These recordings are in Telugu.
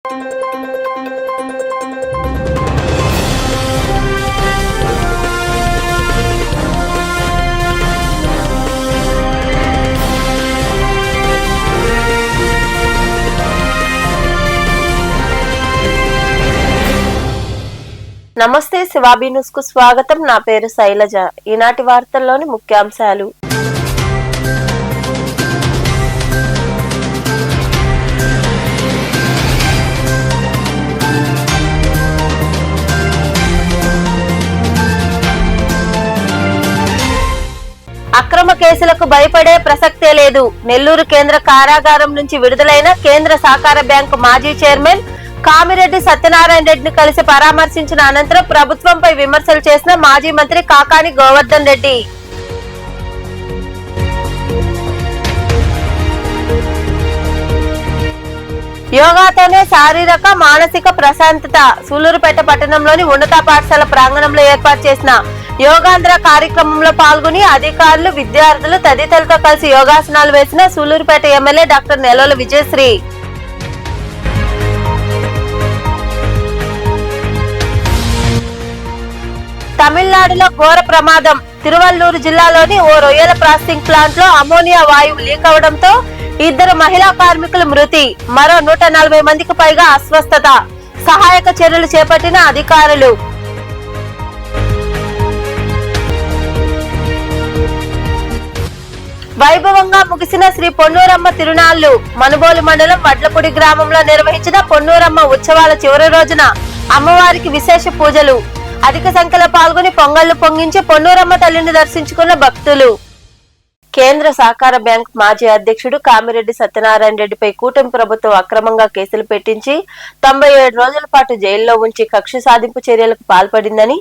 నమస్తే శివాబీ న్యూస్ కు స్వాగతం. నా పేరు శైలజ. ఈనాటి వార్తల్లోని ముఖ్యాంశాలు. అక్రమ కేసులకు భయపడే ప్రసక్తే లేదు. నెల్లూరు కేంద్ర కారాగారం నుంచి విడుదలైన కేంద్ర సహకార బ్యాంకు మాజీ చైర్మన్ కామిరెడ్డి సత్యనారాయణ రెడ్డిని కలిసి పరామర్శించిన అనంతరం ప్రభుత్వంపై విమర్శలు చేసిన మాజీ మంత్రి కాకాని గోవర్ధన్ రెడ్డి. యోగాతోనే శారీరక మానసిక ప్రశాంతత. సూలూరుపేట పట్టణంలోని ఉన్నత పాఠశాల ప్రాంగణంలో ఏర్పాటు చేసిన యోగాంధ్ర కార్యక్రమంలో పాల్గొని అధికారులు, విద్యార్థులు తదితరులతో కలిసి యోగాసనాలు వేసిన సూలూరుపేట ఎమ్మెల్యే డాక్టర్ నెలల విజయశ్రీ. తమిళనాడులో ఘోర ప్రమాదం. తిరువల్లూరు జిల్లాలోని ఓ రొయ్యల ప్రాసెసింగ్ ప్లాంట్ లో అమోనియా వాయువు లీక్ అవడంతో 2 మహిళా కార్మికులు మృతి, మరో 140 మందికి పైగా అస్వస్థత. సహాయక చర్యలు చేపట్టిన అధికారులు. వైభవంగా ముగిసిన శ్రీ పొన్నూరమ్మ తిరునాళ్లు. మనుబోలు మండలం వడ్లపూడి గ్రామంలో నిర్వహించిన పొన్నూరమ్మ ఉత్సవాల చివరి రోజున అమ్మవారికి విశేష పూజలు. అధిక సంఖ్యలో పాల్గొని పొంగళ్లు పొంగించి పొన్నూరమ్మ తల్లిని దర్శించుకున్న భక్తులు. కేంద్ర సహకార బ్యాంక్ మాజీ అధ్యక్షుడు కామిరెడ్డి సత్యనారాయణ రెడ్డిపై కూటమి ప్రభుత్వం అక్రమంగా కేసులు పెట్టించి 97 రోజుల పాటు జైల్లో ఉంచి కక్ష సాధింపు చర్యలకు పాల్పడిందని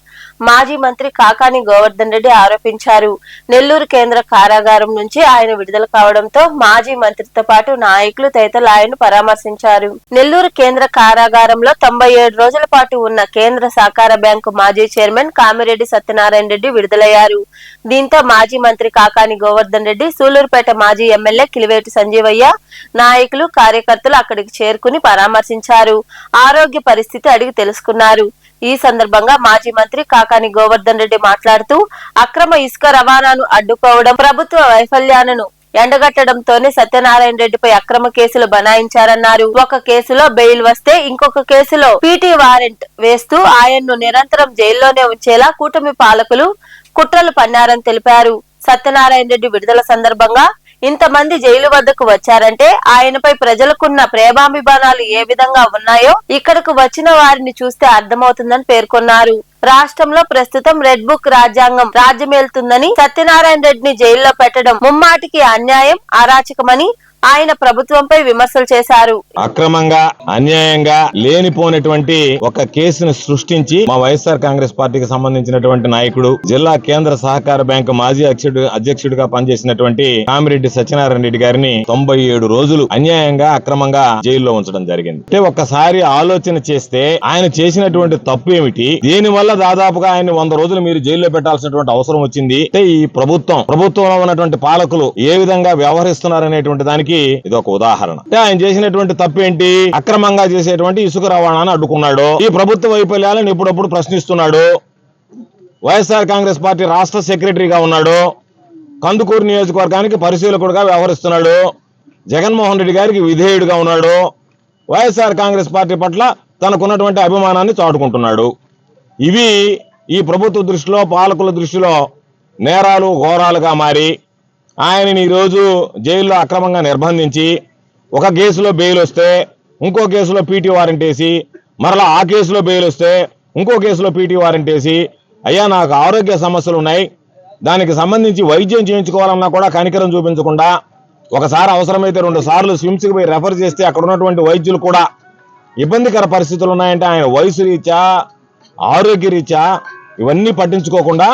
మాజీ మంత్రి కాకాని గోవర్ధన్ రెడ్డి ఆరోపించారు. నెల్లూరు కేంద్ర కారాగారం నుంచి ఆయన విడుదల కావడంతో మాజీ మంత్రితో పాటు నాయకులు తదితరులు ఆయన్ను పరామర్శించారు. నెల్లూరు కేంద్ర కారాగారంలో 97 రోజుల పాటు ఉన్న కేంద్ర సహకార బ్యాంకు మాజీ చైర్మన్ కామిరెడ్డి సత్యనారాయణ రెడ్డి విడుదలయ్యారు. దీంతో మాజీ మంత్రి కాకాని గోవర్ధన్ రెడ్డి, సూలూరుపేట మాజీ ఎమ్మెల్యే కిలివేటి సంజీవయ్య, నాయకులు, కార్యకర్తలు అక్కడికి చేరుకుని పరామర్శించారు. ఆరోగ్య పరిస్థితి అడిగి తెలుసుకున్నారు. ఈ సందర్భంగా మాజీ మంత్రి కాకాని గోవర్ధన్ రెడ్డి మాట్లాడుతూ అక్రమ ఇసుక రవాణాను అడ్డుకోవడం, ప్రభుత్వ వైఫల్యాలను ఎండగట్టడంతోనే సత్యనారాయణ రెడ్డిపై అక్రమ కేసులు బనాయించారన్నారు. ఒక కేసులో బెయిల్ వస్తే ఇంకొక కేసులో పీటీ వారెంట్ వేస్తూ ఆయన్ను నిరంతరం జైల్లోనే ఉంచేలా కూటమి పాలకులు కుట్రలు పన్నారని తెలిపారు. సత్యనారాయణ రెడ్డి విడుదల సందర్భంగా ఇంతమంది జైలు వద్దకు వచ్చారంటే ఆయనపై ప్రజలకున్న ప్రేమాభిమానాలు ఏ విధంగా ఉన్నాయో ఇక్కడకు వచ్చిన వారిని చూస్తే అర్థమవుతుందని పేర్కొన్నారు. రాష్ట్రంలో ప్రస్తుతం రెడ్ బుక్ రాజ్యాంగం రాజ్యమేలుతుందని, సత్యనారాయణ రెడ్డిని జైల్లో పెట్టడం ముమ్మాటికి అన్యాయం, అరాచకమని ఆయన ప్రభుత్వంపై విమర్శలు చేశారు. అక్రమంగా, అన్యాయంగా లేనిపోయినటువంటి ఒక కేసును సృష్టించి మా వైఎస్ఆర్ కాంగ్రెస్ పార్టీకి సంబంధించినటువంటి నాయకుడు, జిల్లా కేంద్ర సహకార బ్యాంకు మాజీ అధ్యక్షుడిగా పనిచేసినటువంటి కామిరెడ్డి సత్యనారాయణ రెడ్డి గారిని 97 రోజులు అన్యాయంగా, అక్రమంగా జైల్లో ఉంచడం జరిగింది. అంటే ఒక్కసారి ఆలోచన చేస్తే ఆయన చేసినటువంటి తప్పు ఏమిటి, దీని వల్ల దాదాపుగా ఆయన 100 రోజులు మీరు జైల్లో పెట్టాల్సినటువంటి అవసరం వచ్చింది. అంటే ఈ ప్రభుత్వంలో ఉన్నటువంటి పాలకులు ఏ విధంగా వ్యవహరిస్తున్నారనేటువంటి దానికి ఇది ఒక ఉదాహరణ. అంటే ఆయన చేసినటువంటి తప్పేంటి, అక్రమంగా చేసేటువంటి ఇసుక రవాణాను అడ్డుకున్నాడు. ఈ ప్రభుత్వ వైఫల్యాలను ఎప్పుడప్పుడు ప్రశ్నిస్తున్నాడు. వైఎస్ఆర్ కాంగ్రెస్ పార్టీ రాష్ట్ర సెక్రటరీగా ఉన్నాడు. కందుకూరు నియోజకవర్గానికి పరిశీలకుడుగా వ్యవహరిస్తున్నాడు. జగన్మోహన్ రెడ్డి గారికి విధేయుడిగా ఉన్నాడు. వైఎస్ఆర్ కాంగ్రెస్ పార్టీ పట్ల తనకున్నటువంటి అభిమానాన్ని చాటుకుంటున్నాడు. ఇవి ఈ ప్రభుత్వ దృష్టిలో, పాలకుల దృష్టిలో నేరాలు, ఘోరాలుగా మారి ఆయనని ఈరోజు జైల్లో అక్రమంగా నిర్బంధించి ఒక కేసులో బెయిల్ వస్తే ఇంకో కేసులో పీటీ వారెంట్ వేసి, మరలా ఆ కేసులో బెయిల్ వస్తే ఇంకో కేసులో పీటీ వారెంట్ వేసి, అయ్యా నాకు ఆరోగ్య సమస్యలు ఉన్నాయి, దానికి సంబంధించి వైద్యం చేయించుకోవాలన్నా కూడా కనికరం చూపించకుండా, ఒకసారి అవసరమైతే 2 సార్లు స్విమ్స్కి పోయి రెఫర్ చేస్తే అక్కడ ఉన్నటువంటి వైద్యులు కూడా ఇబ్బందికర పరిస్థితులు ఉన్నాయంటే ఆయన వయసు రీత్యా, ఆరోగ్య రీత్యా ఇవన్నీ పట్టించుకోకుండా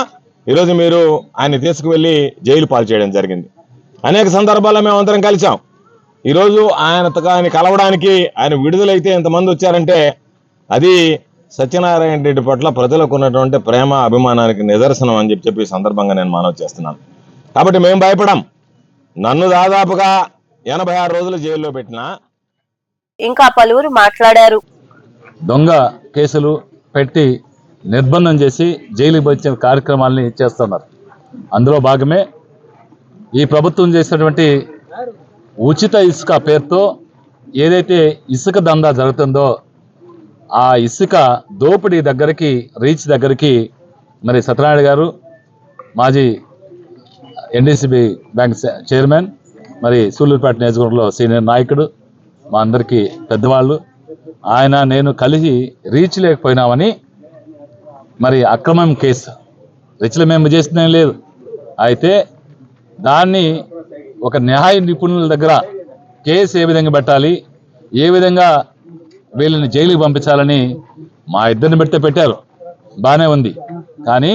ఈరోజు మీరు ఆయన తీసుకువెళ్లి జైలు పాలు చేయడం జరిగింది. అనేక సందర్భాల్లో మేము అందరం కలిసాం. ఈరోజు ఆయన కలవడానికి ఆయన విడుదలైతే ఎంతమంది వచ్చారంటే అది సత్యనారాయణ రెడ్డి పట్ల ప్రజలకు ఉన్నటువంటి ప్రేమ, అభిమానానికి నిదర్శనం అని చెప్పి సందర్భంగా నేను మనవి చేస్తున్నాను. కాబట్టి మేము భయపడం. నన్ను దాదాపుగా 86 రోజులు జైల్లో పెట్టినా ఇంకా పలువురు మాట్లాడారు. దొంగ కేసులు పెట్టి నిర్బంధం చేసి జైలుకి వచ్చే కార్యక్రమాలని చేస్తున్నారు. అందులో భాగమే ఈ ప్రభుత్వం చేసినటువంటి ఉచిత ఇసుక పేరుతో ఏదైతే ఇసుక దందా జరుగుతుందో ఆ ఇసుక దోపిడీ దగ్గరికి రీచ్ దగ్గరికి మరి సత్యనారాయణ గారు మాజీ ఎన్డీసీబీ బ్యాంక్ చైర్మన్, మరి సూళ్ళూరుపేట నియోజకవర్గంలో సీనియర్ నాయకుడు, మా అందరికీ పెద్దవాళ్ళు, ఆయన నేను కలిసి రీచ్ లేకపోయినామని మరి అక్రమం కేసు రీచ్లో మేము చేసిందేం లేదు. అయితే దాన్ని ఒక న్యాయ నిపుణుల దగ్గర కేసు ఏ విధంగా పెట్టాలి, ఏ విధంగా వీళ్ళని జైలుకి పంపించాలని మా ఇద్దరిని పెట్టారు, బాగానే ఉంది. కానీ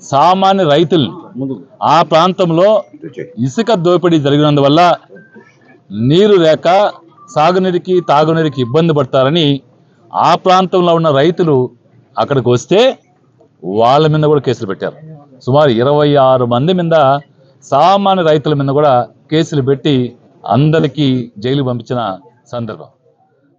సామాన్య రైతులు ఆ ప్రాంతంలో ఇసుక దోపిడీ జరిగినందువల్ల నీరు లేక సాగునీరికి తాగునీరికి ఇబ్బంది పడతారని ఆ ప్రాంతంలో ఉన్న రైతులు అక్కడికి వస్తే వాళ్ళ మీద కూడా కేసులు పెట్టారు. సుమారు 26 మంది మీద సామాన్య రైతుల మీద కూడా కేసులు పెట్టి అందరికీ జైలు పంపించిన సందర్భం.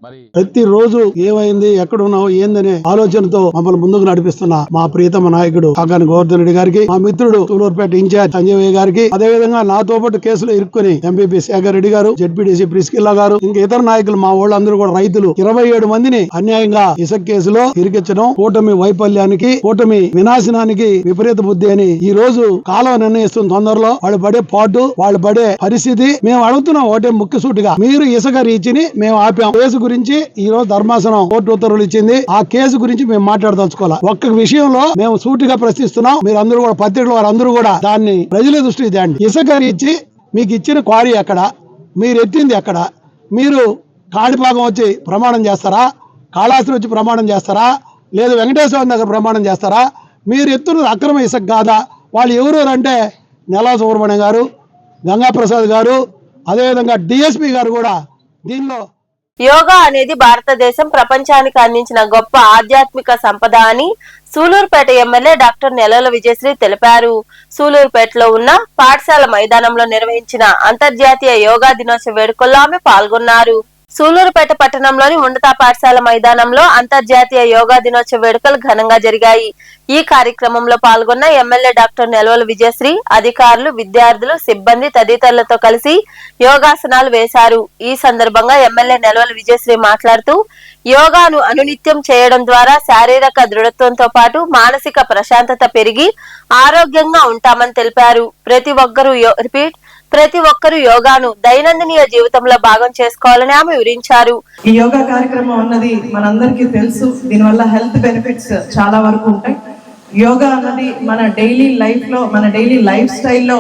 మరి ప్రతిరోజు ఏమైంది, ఎక్కడున్నావు, ఏందనే ఆలోచనతో మమ్మల్ని ముందుకు నడిపిస్తున్న మా ప్రియతమ నాయకుడు కాకాని గోవర్ధన్ రెడ్డి గారికి, మా మిత్రుడు సూలూరుపేట ఇన్ఛార్జ్ సంజయ్ గారికి, అదే విధంగా నాతో పాటు కేసులో ఇరుక్కుని ఎంపీపీ శేఖర్ రెడ్డి గారు, జెడ్పీటీసీ ప్రిస్కిల్లా గారు, ఇంకా ఇతర నాయకులు, మా వాళ్ళందరూ కూడా రైతులు 27 మందిని అన్యాయంగా ఇసుక కేసులో ఇరికించడం కూటమి వైఫల్యానికి, కూటమి వినాశనానికి విపరీత బుద్ధి అని ఈ రోజు కాలం నిర్ణయిస్తుంది. తొందరలో వాళ్ళు పడే పాటు, వాళ్ళు పడే పరిస్థితి మేము అడుగుతున్నాం ఒకటే ముఖ్యసూటిగా, మీరు ఇసుక రీచిని మేము ఆపాం. కేసు గురించి ఈ రోజు ధర్మాసనం కోర్టు ఉత్తర్వులు ఇచ్చింది. ఆ కేసు గురించి మేము మాట్లాడదలుచుకోవాలి. ఒక్క విషయంలో మేము సూటిగా ప్రశ్నిస్తున్నాం. మీరు అందరూ కూడా పత్రికల వారందరూ కూడా దాన్ని ప్రజల దృష్టికి తేండి. ఇసుక రీచి మీకు ఇచ్చిన క్వారీ ఎక్కడ, మీరు ఎత్తింది ఎక్కడ, మీరు కాణిపాకం వచ్చి ప్రమాణం చేస్తారా, కాళాస్త్రి వచ్చి ప్రమాణం చేస్తారా, లేదు వెంకటేశ్వర దగ్గర ప్రమాణం చేస్తారా? మీరు ఎత్తున్నది అక్రమ ఇసుక కాదా? వాళ్ళు ఎవరు అంటే నెలా సుబ్రహ్మణ్యం గారు, గంగాప్రసాద్ గారు, అదేవిధంగా డిఎస్పీ గారు కూడా దీనిలో. యోగా అనేది భారతదేశం ప్రపంచానికి అందించిన గొప్ప ఆధ్యాత్మిక సంపద అని సూలూరుపేట ఎమ్మెల్యే డాక్టర్ నెలల విజయశ్రీ తెలిపారు. సూలూరుపేటలో ఉన్న పాఠశాల మైదానంలో నిర్వహించిన అంతర్జాతీయ యోగా దినోత్సవ వేడుకల్లో ఆమె పాల్గొన్నారు. సూలూరుపేట పట్టణంలోని ఉన్నత పాఠశాల మైదానంలో అంతర్జాతీయ యోగా దినోత్సవ వేడుకలు ఘనంగా జరిగాయి. ఈ కార్యక్రమంలో పాల్గొన్న ఎమ్మెల్యే డాక్టర్ నెలవల విజయశ్రీ అధికారులు, విద్యార్థులు, సిబ్బంది తదితరులతో కలిసి యోగాసనాలు వేశారు. ఈ సందర్భంగా ఎమ్మెల్యే నెలవల విజయశ్రీ మాట్లాడుతూ యోగాను అనునిత్యం చేయడం ద్వారా శారీరక దృఢత్వంతో పాటు మానసిక ప్రశాంతత పెరిగి ఆరోగ్యంగా ఉంటామని తెలిపారు. ప్రతి ఒక్కరూ యోగాను దైనందిన జీవితంలో భాగం చేసుకోవాలని ఆమె వివరించారు. ఈ యోగా కార్యక్రమం అన్నది మనందరికీ తెలుసు. దీనివల్ల హెల్త్ బెనిఫిట్స్ చాలా వరకు ఉంటాయి. యోగా అన్నది మన డైలీ లైఫ్ లో, మన డైలీ లైఫ్ స్టైల్లో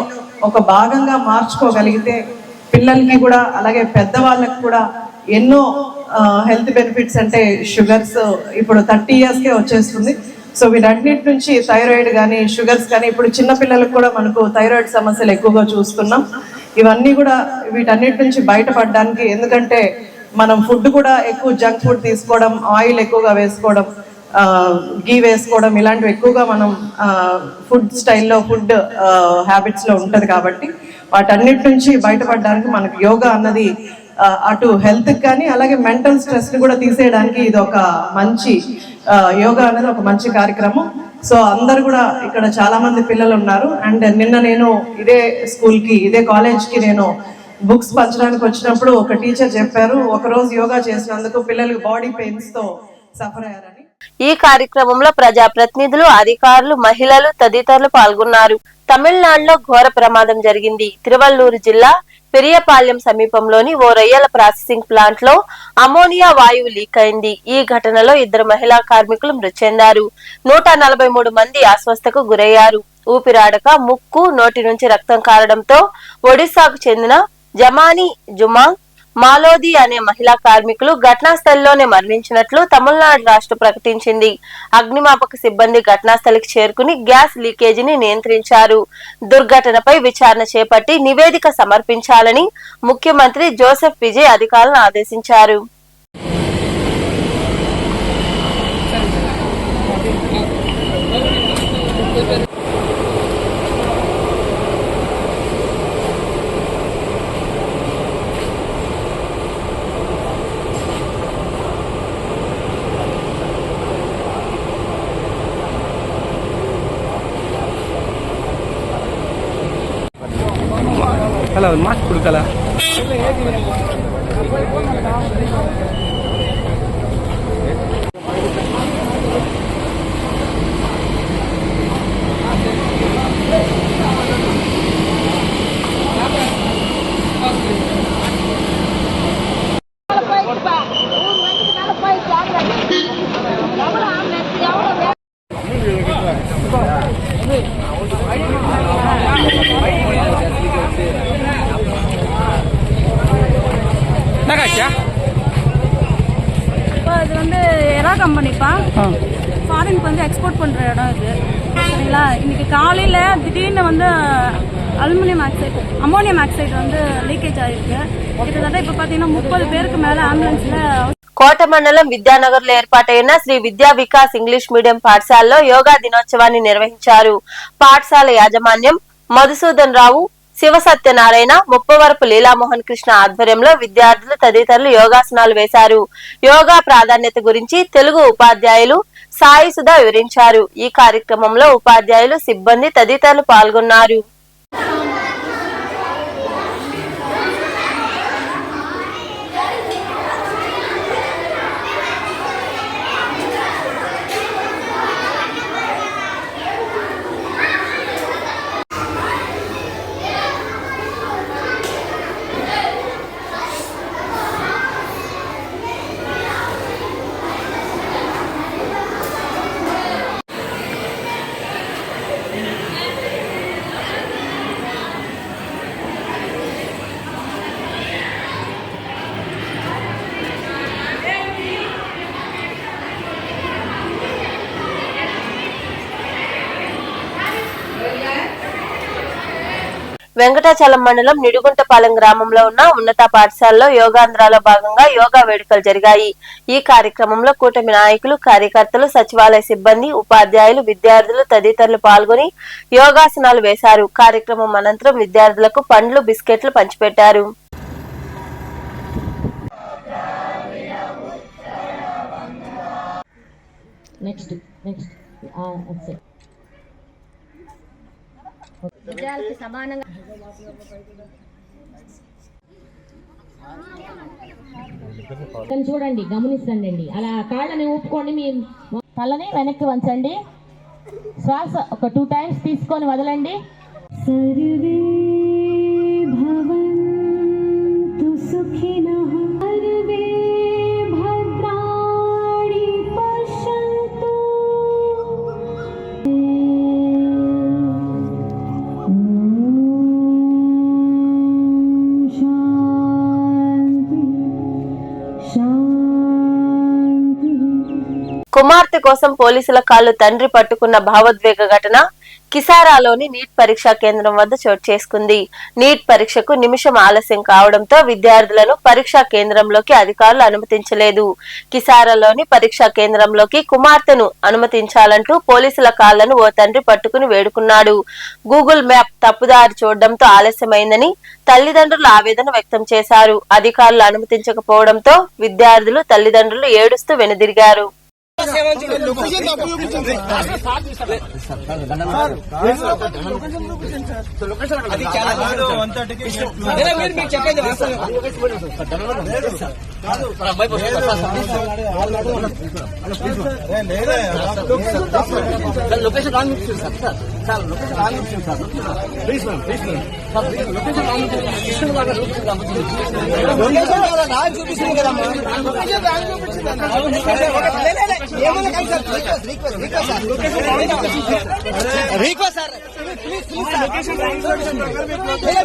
ఒక భాగంగా మార్చుకోగలిగితే పిల్లలకి కూడా అలాగే పెద్దవాళ్ళకి కూడా ఎన్నో హెల్త్ బెనిఫిట్స్, అంటే షుగర్స్ ఇప్పుడు 30 yearsకే వచ్చేస్తుంది. సో వీటన్నిటి నుంచి థైరాయిడ్ కానీ, షుగర్స్ కానీ, ఇప్పుడు చిన్న పిల్లలకు కూడా మనకు థైరాయిడ్ సమస్యలు ఎక్కువగా చూస్తున్నాం. ఇవన్నీ కూడా వీటన్నిటి నుంచి బయటపడడానికి, ఎందుకంటే మనం ఫుడ్ కూడా ఎక్కువ జంక్ ఫుడ్ తీసుకోవడం, ఆయిల్ ఎక్కువగా వేసుకోవడం, గీ వేసుకోవడం, ఇలాంటివి ఎక్కువగా మనం ఫుడ్ స్టైల్లో, ఫుడ్ హ్యాబిట్స్లో ఉంటుంది. కాబట్టి వాటన్నిటి నుంచి బయటపడడానికి మనకు యోగా అన్నది అటు హెల్త్ కానీ అలాగే మెంటల్ స్ట్రెస్ ని కూడా తీసేయడానికి ఇది ఒక మంచి యోగా అనేది ఒక మంచి కార్యక్రమం. సో అందరు కూడా ఇక్కడ చాలా మంది పిల్లలు ఉన్నారు. అండ్ నిన్న నేను ఇదే స్కూల్ కి, ఇదే కాలేజ్ కి నేను బుక్స్ పంచడానికి వచ్చినప్పుడు ఒక టీచర్ చెప్పారు, ఒక రోజు యోగా చేసినందుకు పిల్లలకి బాడీ పెయిన్స్ తో సఫర్ అయ్యారని. ఈ కార్యక్రమంలో ప్రజాప్రతినిధులు, అధికారులు, మహిళలు తదితరులు పాల్గొన్నారు. తమిళనాడులో ఘోర ప్రమాదం జరిగింది. తిరువల్లూరు జిల్లా పెరియపాలెం సమీపంలోని ఓ రొయ్యల ప్రాసెసింగ్ ప్లాంట్ లో అమోనియా వాయువు లీక్ అయింది. ఈ ఘటనలో 2 మహిళా కార్మికులు మృతి చెందారు. 143 మంది అస్వస్థకు గురయ్యారు. ఊపిరాడక ముక్కు, నోటి నుంచి రక్తం కారడంతో ఒడిశాకు చెందిన జమానీ జుమాంగ్ మాలోది అనే మహిళా కార్మికులు ఘటనా స్థలిలోనే మరణించినట్లు తమిళనాడు రాష్ట్రం ప్రకటించింది. అగ్నిమాపక సిబ్బంది ఘటనా స్థలికి చేరుకుని గ్యాస్ లీకేజీని నియంత్రించారు. దుర్ఘటనపై విచారణ చేపట్టి నివేదిక సమర్పించాలని ముఖ్యమంత్రి జోసెఫ్ విజయ్ అధికారులను ఆదేశించారు. కల మాకు ఇప్పుడు కల இது வந்து எரா கம்பெனிப்பா ஃபாரினுக்கு வந்து எக்ஸ்போர்ட் பண்ணுற இடம் இது சரிங்களா. இன்னைக்கு காலையில் திடீர்னு வந்து அமோனியம் ஆக்சைடு வந்து லீக்கேஜ் ஆகிருக்கு. கிட்டத்தட்ட இப்போ பார்த்தீங்கன்னா 30 பேருக்கு மேலே ஆம்புலன்ஸில். కోట మండలం విద్యానగర్ లో ఏర్పాటైన శ్రీ విద్యా వికాస్ ఇంగ్లీష్ మీడియం పాఠశాలలో యోగా దినోత్సవాన్ని నిర్వహించారు. పాఠశాల యాజమాన్యం మధుసూదన్ రావు, శివ సత్యనారాయణ, ముప్పవరపు లీలామోహన్ కృష్ణ ఆధ్వర్యంలో విద్యార్థులు తదితరులు యోగాసనాలు వేశారు. యోగా ప్రాధాన్యత గురించి తెలుగు ఉపాధ్యాయులు సాయి సుధా వివరించారు. ఈ కార్యక్రమంలో ఉపాధ్యాయులు, సిబ్బంది తదితరులు పాల్గొన్నారు. వెంకటాచలం మండలం నిడుగుంటపాలెం గ్రామంలో ఉన్న ఉన్నత పాఠశాలలో యోగాంధ్రాలో భాగంగా యోగా వేడుకలు జరిగాయి. ఈ కార్యక్రమంలో కూటమి నాయకులు, కార్యకర్తలు, సచివాలయ సిబ్బంది, ఉపాధ్యాయులు, విద్యార్థులు తదితరులు పాల్గొని యోగాసనాలు వేశారు. కార్యక్రమం అనంతరం విద్యార్థులకు పండ్లు, బిస్కెట్లు పంచిపెట్టారు. విద్యార్థులకు సమానంగా చూడండి, గమనించండి. అలా కాళ్ళని ఊపుకోండి, మీ తలని వెనక్కి వంచండి. శ్వాస ఒక 2 టైమ్స్ తీసుకొని వదలండి. సర్వే భవంతు సుఖినః, సర్వే భద్రాణి పశ్యంతు. కుమార్తె కోసం పోలీసుల కాళ్లు తండ్రి పట్టుకున్న భావోద్వేగ ఘటన కిసారాలోని నీట్ పరీక్షా కేంద్రం వద్ద చోటు చేసుకుంది. నీట్ పరీక్షకు నిమిషం ఆలస్యం కావడంతో విద్యార్థులను పరీక్షా కేంద్రంలోకి అధికారులు అనుమతించలేదు. కిసారాలోని పరీక్షా కేంద్రంలోకి కుమార్తెను అనుమతించాలంటూ పోలీసుల కాళ్లను ఓ తండ్రి పట్టుకుని వేడుకున్నాడు. గూగుల్ మ్యాప్ తప్పుదారి చూడడంతో ఆలస్యమైందని తల్లిదండ్రులు ఆవేదన వ్యక్తం చేశారు. అధికారులు అనుమతించకపోవడంతో విద్యార్థులు, తల్లిదండ్రులు ఏడుస్తూ వెనుదిరిగారు.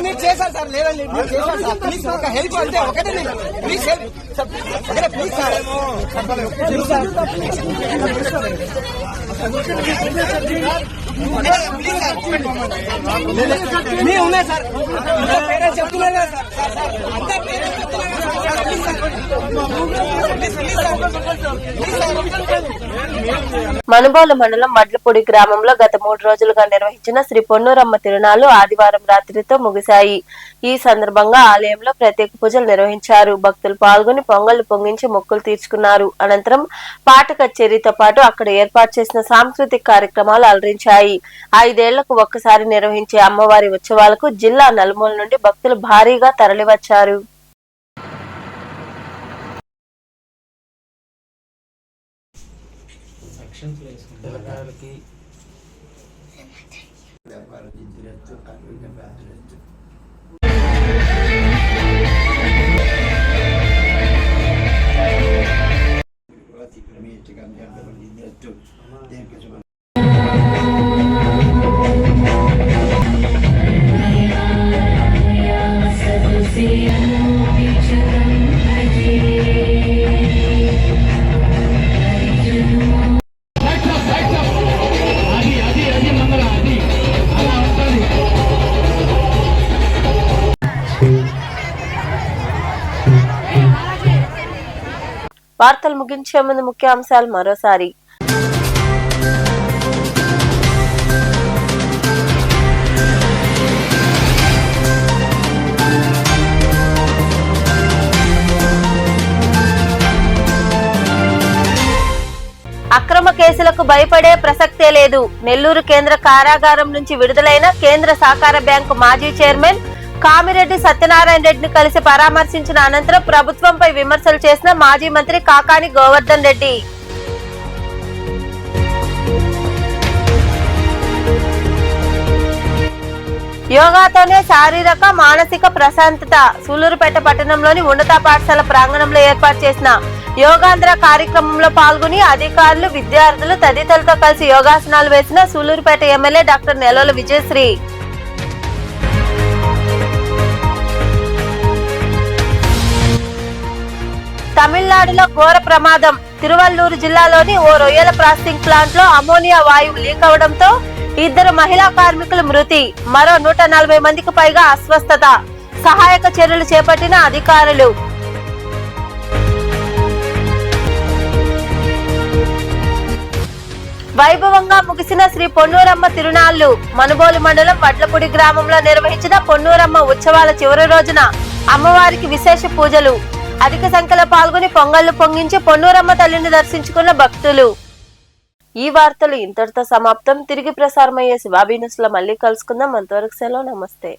మీరు చేశారు సార్, లేదండి మీరు చేశారు సార్. ప్లీజ్ ఒక హెల్ప్ అంటే ఒకటే, ప్లీజ్ హెల్ప్ ప్లీజ్ సార్. మీ ఉన్నాయి సార్, పేరెంట్స్ చెప్తున్నారు కదా సార్, అంతా పేరెంట్స్ చెప్తున్నారు. మనుబోలు మండలం మడ్లపూడి గ్రామంలో గత 3 రోజులుగా నిర్వహించిన శ్రీ పొన్నూరమ్మ తిరునాళ్లు ఆదివారం రాత్రితో ముగిశాయి. ఈ సందర్భంగా ఆలయంలో ప్రత్యేక పూజలు నిర్వహించారు. భక్తులు పాల్గొని పొంగళ్లు పొంగించి మొక్కులు తీర్చుకున్నారు. అనంతరం పాట కచేరీతో పాటు అక్కడ ఏర్పాటు చేసిన సాంస్కృతిక కార్యక్రమాలు అలరించాయి. 5 ఏళ్లకు ఒక్కసారి నిర్వహించే అమ్మవారి ఉత్సవాలకు జిల్లా నలుమూల నుండి భక్తులు భారీగా తరలివచ్చారు. వార్తలు ముగించే ముందు ముఖ్యాంశాలు మరోసారి. అక్రమ కేసులకు భయపడే ప్రసక్తే లేదు. నెల్లూరు కేంద్ర కారాగారం నుంచి విడుదలైన కేంద్ర సహకార బ్యాంకు మాజీ చైర్మన్ కామిరెడ్డి సత్యనారాయణ రెడ్డిని కలిసి పరామర్శించిన అనంతరం ప్రభుత్వంపై విమర్శలు చేసిన మాజీ మంత్రి కాకాని గోవర్ధన్ రెడ్డి. యోగాతోనే శారీరక మానసిక ప్రశాంతత. సూలూరుపేట పట్టణంలోని ఉన్నత పాఠశాల ప్రాంగణంలో ఏర్పాటు చేసిన యోగాంధ్ర కార్యక్రమంలో పాల్గొని అధికారులు, విద్యార్థులు తదితరులతో కలిసి యోగాసనాలు వేసిన సూలూరుపేట ఎమ్మెల్యే డాక్టర్ నెలల విజయశ్రీ. తమిళనాడులో ఘోర ప్రమాదం. తిరువల్లూరు జిల్లాలోని ఓ రొయ్యల ప్రాసెసింగ్ ప్లాంట్ లో అమోనియా వాయువు లీక్ అవడంతో 2 మహిళా కార్మికులు మృతి, మరో 140 మందికి పైగా అస్వస్థత. సహాయక చర్యలు చేపట్టిన అధికారులు. వైభవంగా ముగిసిన శ్రీ పొన్నూరమ్మ తిరునాళ్లు. మనుబోలు మండలం వడ్లపూడి గ్రామంలో నిర్వహించిన పొన్నూరమ్మ ఉత్సవాల చివరి రోజున అమ్మవారికి విశేష పూజలు. అధిక సంఖ్యలో పాల్గొని పొంగళ్లు పొంగించి పొన్నూరమ్మ తల్లిని దర్శించుకున్న భక్తులు. ఈ వార్తలు ఇంతటితో సమాప్తం. తిరిగి ప్రసారమయ్యే శివాబీ న్యూస్ లో మళ్ళీ కలుసుకుందాం. అంతవరకు సెలవు. నమస్తే.